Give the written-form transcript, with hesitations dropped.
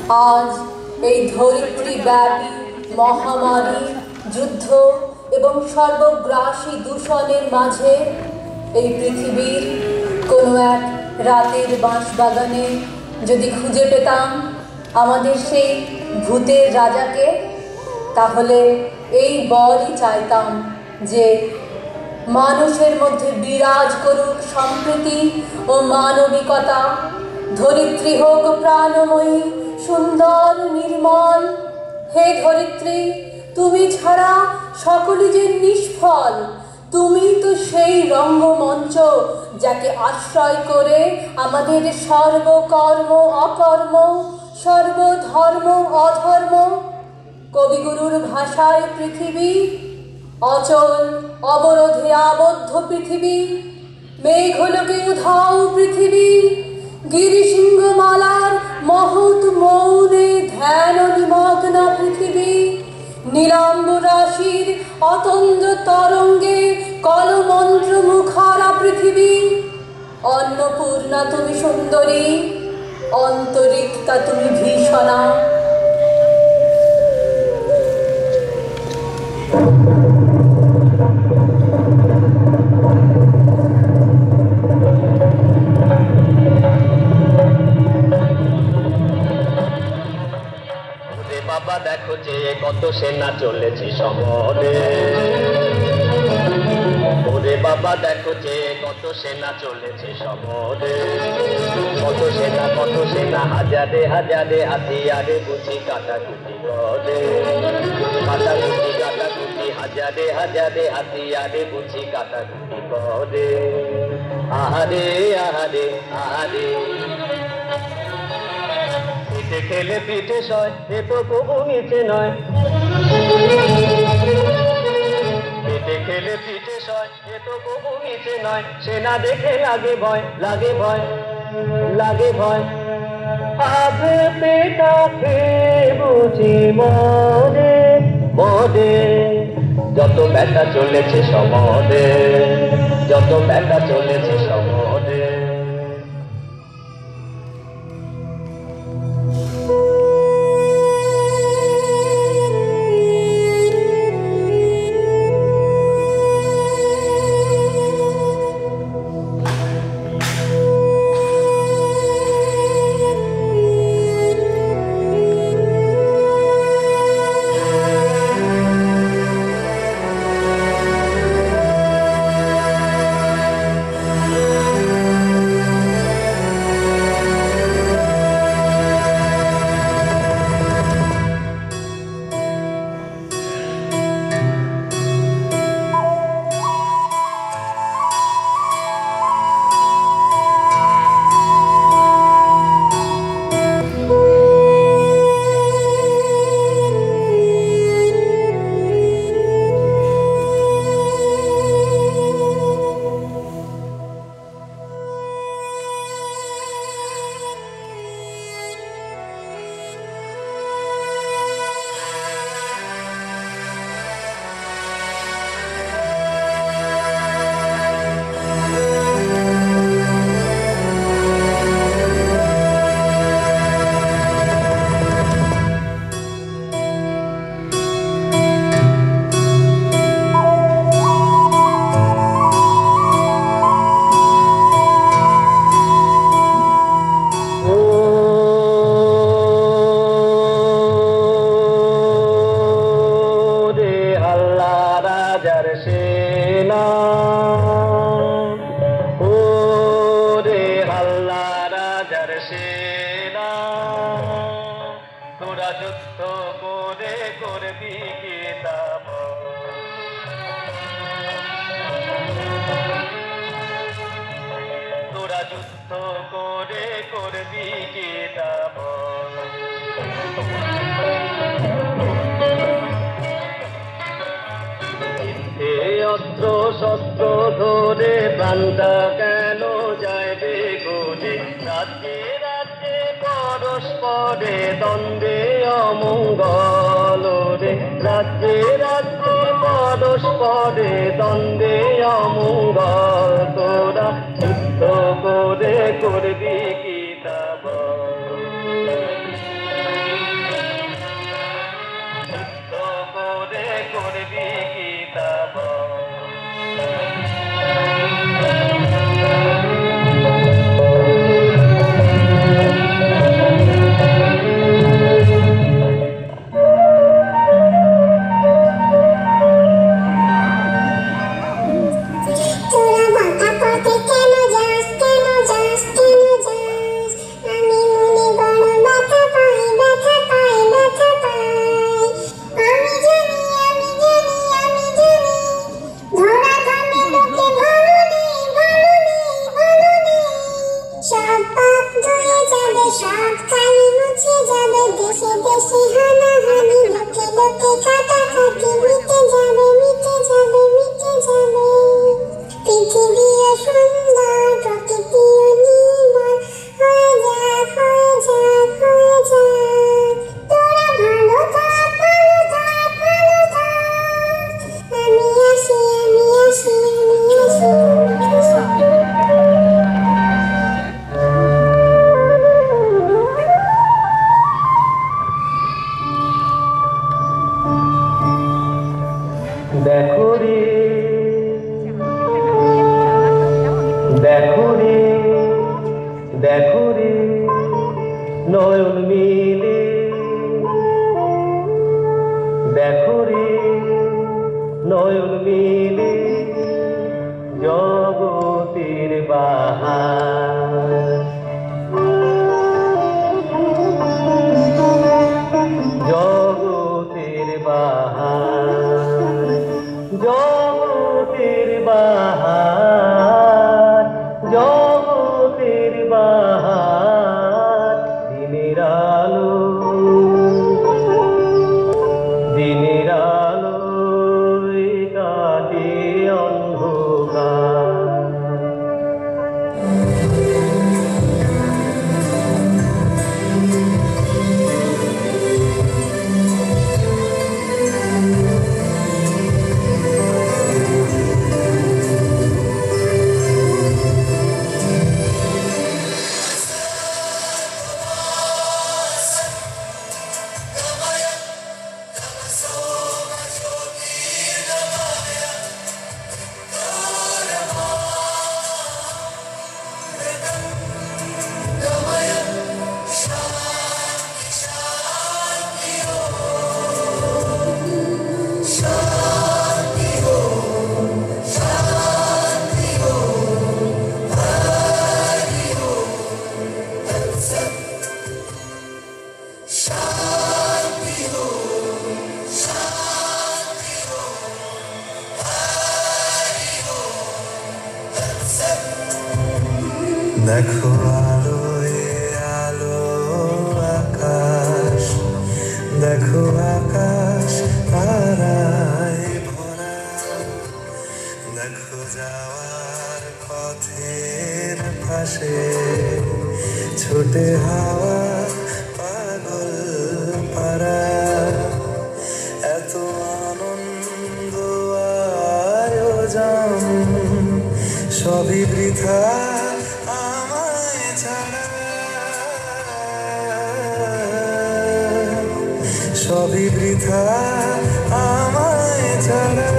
আজ এই ধরিত্রীব্যাপী মহামারী, যুদ্ধ এবং সর্বগ্রাসী দূষণের মাঝে এই পৃথিবীর কোনো এক রাতের বাঁশবাগানে যদি খুঁজে পেতাম আমাদের সেই ভূতের রাজাকে, তাহলে এই বরই চাইতাম যে মানুষের মধ্যে বিরাজ করুক সম্প্রীতি ও মানবিকতা। ধরিত্রী হোক প্রাণময়ী, সুন্দর, নির্মল। হে ধরিত্রী, তুমি ছাড়া সকলে যে নিষ্ফল। তুমি তো সেই রঙ্গমঞ্চ যাকে আশ্রয় করে আমাদের সর্বকর্ম অকর্ম, সর্বধর্ম অধর্ম। কবিগুরুর ভাষায় পৃথিবী অচল, অবরোধে আবদ্ধ পৃথিবী। মেঘলোকে উধাও পৃথিবী, গিরিশৃঙ্গমালার মহৎ মৌনে ধ্যান নিমগ্না পৃথিবী। নীলাম্ব রাশির অতন্দ্র তরঙ্গে কলমন্ত্র মুখারা পৃথিবী। অন্নপূর্ণা তুমি সুন্দরী, অন্তরিক্তা তুমি ভীষণা। বাবা দেখো যে কত সেনা চলেছে সমরে। ওরে বাবা দেখো যে কত সেনা চলেছে সমরে। কত সেনা হাজারে হাজারে হাতিয়ারে বুঝি কাটাকুটি করে। কাটাকুটি হাজারে হাজারে হাতিয়ারে বুঝি কাটাকুটি করে। আহারে আহারে আহারে, পিঠে খেলে পিঠে সয়, এ তো কবু নিচে নয়। পিঠে খেলে পিঠে সয়, এ তো কবু নিচে নয়। সেনা দেখে লাগে ভয়, লাগে ভয়, লাগে ভয়। আগে পেটা খেয়ে বুঝি মরে মরে। যত ব্যথা চলেছে সমরে, যত ব্যথা চলেছে সমরে। তোরা যুদ্ধ করে করবি কি দাম। তোরা যুদ্ধ করে করবি কি দাম। অস্ত্র শস্ত্র ধরে প্রাণটা কেন যায় বেগুনে। রাজ্যে রাজ্যে পরস্পরে দ্বন্দ্বে অমঙ্গল রে। রাজ্যে রাজ্যে পরস্পরে দ্বন্দ্বে অমঙ্গল। তোরা যুদ্ধ করে করবি কি তা বল। সব কালি মুছে যাবে, দেশে দেশে হানাহানি, লোকে লোকে কাটাকাটি মিটে যাবে, মিটে যাবে, মিটে যাবে। পৃথিবীও সুন্দর, প্রকৃতিও নির্মল, হয়ে যাক, হয়ে যাক, হয়ে যাক। তোরা ভালো থাক, ভালো থাক, ভালো থাক। আমি আসি, আমি আসি, আমি আসি। দেখো রে, দেখো রে, দেখো রে, নয়ন মিলে, দেখো রে, নয়ন মিলে, জগতের বাহার, জগতের বাহার, জগতের বাহার, জগতের বাহার। দিনের আলো, দিনের আলোয় কাটে অন্ধকার। দেখো আলোয় আলো আকাশ, দেখো আকাশ তারায় ভরা, দেখো যাওয়ার পথের পাশে ছোটে হাওয়া পাগল পারা। এত আনন্দ আয়োজন সবই বৃথা আমায় ছাড়া, সবই বৃথা আমায় ছাড়া।